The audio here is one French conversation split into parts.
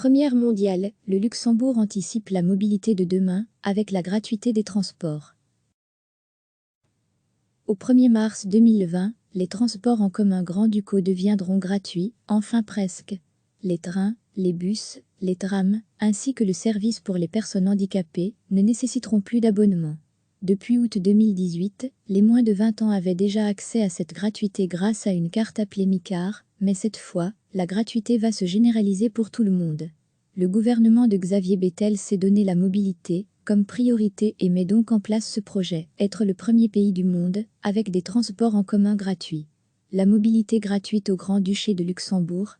Première mondiale, le Luxembourg anticipe la mobilité de demain, avec la gratuité des transports. Au 1er mars 2020, les transports en commun Grand-Ducaux deviendront gratuits, enfin presque. Les trains, les bus, les trams, ainsi que le service pour les personnes handicapées, ne nécessiteront plus d'abonnement. Depuis août 2018, les moins de 20 ans avaient déjà accès à cette gratuité grâce à une carte appelée Micard, mais cette fois, la gratuité va se généraliser pour tout le monde. Le gouvernement de Xavier Bettel s'est donné la mobilité comme priorité et met donc en place ce projet, être le premier pays du monde, avec des transports en commun gratuits. La mobilité gratuite au Grand-Duché de Luxembourg,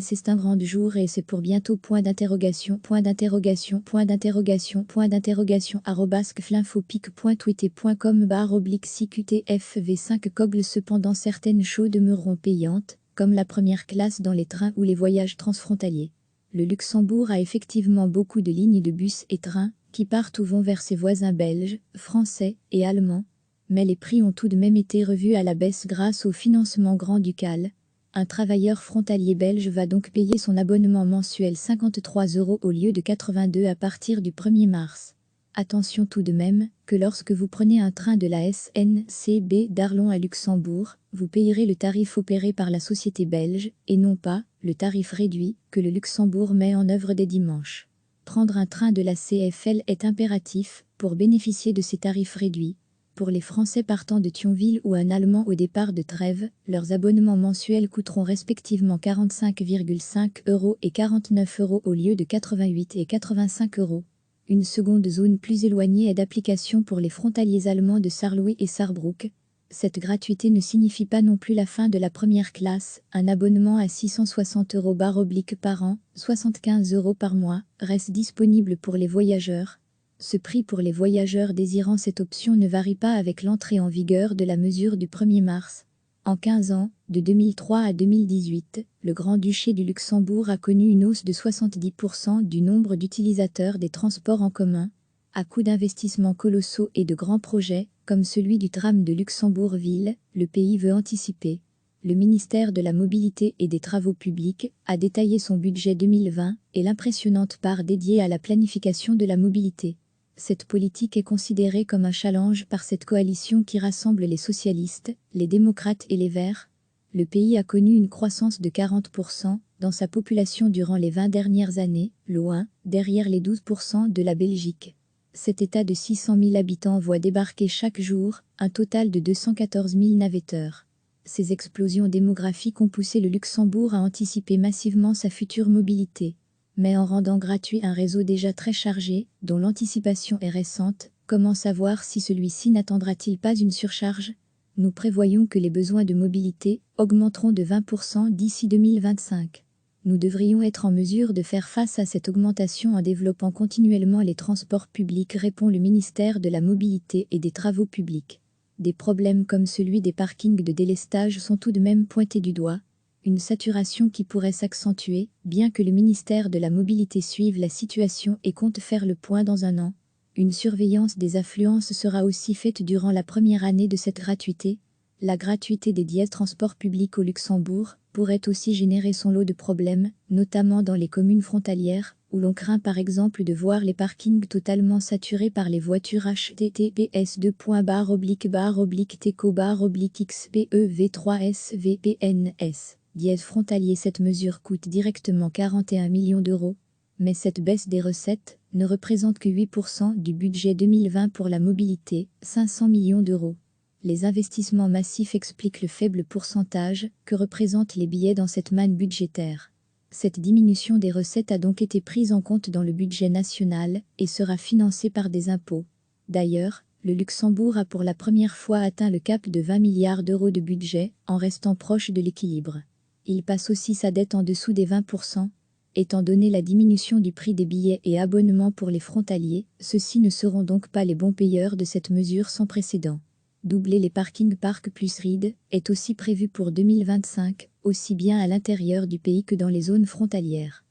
c'est un grand jour et c'est pour bientôt, @flinfopic.tweeter.com/cqtfv5 Cogle. Cependant certaines choses demeureront payantes, comme la première classe dans les trains ou les voyages transfrontaliers. Le Luxembourg a effectivement beaucoup de lignes de bus et trains qui partent ou vont vers ses voisins belges, français et allemands, mais les prix ont tout de même été revus à la baisse grâce au financement grand-ducal. Un travailleur frontalier belge va donc payer son abonnement mensuel 53 € au lieu de 82 à partir du 1er mars. Attention tout de même que lorsque vous prenez un train de la SNCB d'Arlon à Luxembourg, vous payerez le tarif opéré par la société belge et non pas le tarif réduit que le Luxembourg met en œuvre dès dimanche. Prendre un train de la CFL est impératif pour bénéficier de ces tarifs réduits. Pour les Français partant de Thionville ou un Allemand au départ de Trèves, leurs abonnements mensuels coûteront respectivement 45,5 € et 49 € au lieu de 88 et 85 €. Une seconde zone plus éloignée est d'application pour les frontaliers allemands de Saarlouis et Sarrebruck. Cette gratuité ne signifie pas non plus la fin de la première classe. Un abonnement à 660 € par an, 75 € par mois, reste disponible pour les voyageurs. Ce prix pour les voyageurs désirant cette option ne varie pas avec l'entrée en vigueur de la mesure du 1er mars. En 15 ans, de 2003 à 2018, le Grand-Duché du Luxembourg a connu une hausse de 70% du nombre d'utilisateurs des transports en commun, à coup d'investissements colossaux et de grands projets, comme celui du tram de Luxembourg-Ville. Le pays veut anticiper. Le ministère de la Mobilité et des Travaux publics a détaillé son budget 2020 et l'impressionnante part dédiée à la planification de la mobilité. Cette politique est considérée comme un challenge par cette coalition qui rassemble les socialistes, les démocrates et les Verts. Le pays a connu une croissance de 40% dans sa population durant les 20 dernières années, loin derrière les 12% de la Belgique. Cet État de 600 000 habitants voit débarquer chaque jour un total de 214 000 navetteurs. Ces explosions démographiques ont poussé le Luxembourg à anticiper massivement sa future mobilité. Mais en rendant gratuit un réseau déjà très chargé, dont l'anticipation est récente, comment savoir si celui-ci n'attendra-t-il pas une surcharge? Nous prévoyons que les besoins de mobilité augmenteront de 20% d'ici 2025. Nous devrions être en mesure de faire face à cette augmentation en développant continuellement les transports publics, répond le ministère de la Mobilité et des Travaux publics. Des problèmes comme celui des parkings de délestage sont tout de même pointés du doigt. Une saturation qui pourrait s'accentuer, bien que le ministère de la Mobilité suive la situation et compte faire le point dans un an. Une surveillance des affluences sera aussi faite durant la première année de cette gratuité. La gratuité des transports publics au Luxembourg pourrait aussi générer son lot de problèmes, notamment dans les communes frontalières, où l'on craint par exemple de voir les parkings totalement saturés par les voitures https://teco/xpev3svpns. Frontalier. Cette mesure coûte directement 41 millions €, mais cette baisse des recettes ne représente que 8% du budget 2020 pour la mobilité, 500 millions €. Les investissements massifs expliquent le faible pourcentage que représentent les billets dans cette manne budgétaire. Cette diminution des recettes a donc été prise en compte dans le budget national et sera financée par des impôts. D'ailleurs, le Luxembourg a pour la première fois atteint le cap de 20 milliards € de budget, en restant proche de l'équilibre. Il passe aussi sa dette en dessous des 20%. Étant donné la diminution du prix des billets et abonnements pour les frontaliers, ceux-ci ne seront donc pas les bons payeurs de cette mesure sans précédent. Doubler les parkings Parc plus Ride est aussi prévu pour 2025, aussi bien à l'intérieur du pays que dans les zones frontalières.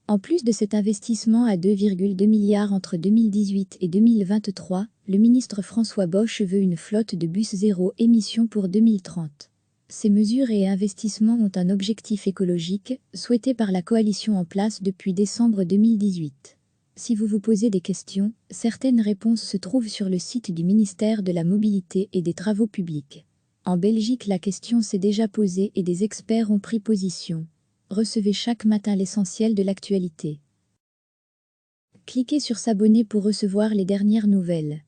En plus de cet investissement à 2,2 milliards entre 2018 et 2023, le ministre François Bosch veut une flotte de bus zéro émission pour 2030. Ces mesures et investissements ont un objectif écologique, souhaité par la coalition en place depuis décembre 2018. Si vous vous posez des questions, certaines réponses se trouvent sur le site du ministère de la Mobilité et des Travaux publics. En Belgique, la question s'est déjà posée et des experts ont pris position. Recevez chaque matin l'essentiel de l'actualité. Cliquez sur s'abonner pour recevoir les dernières nouvelles.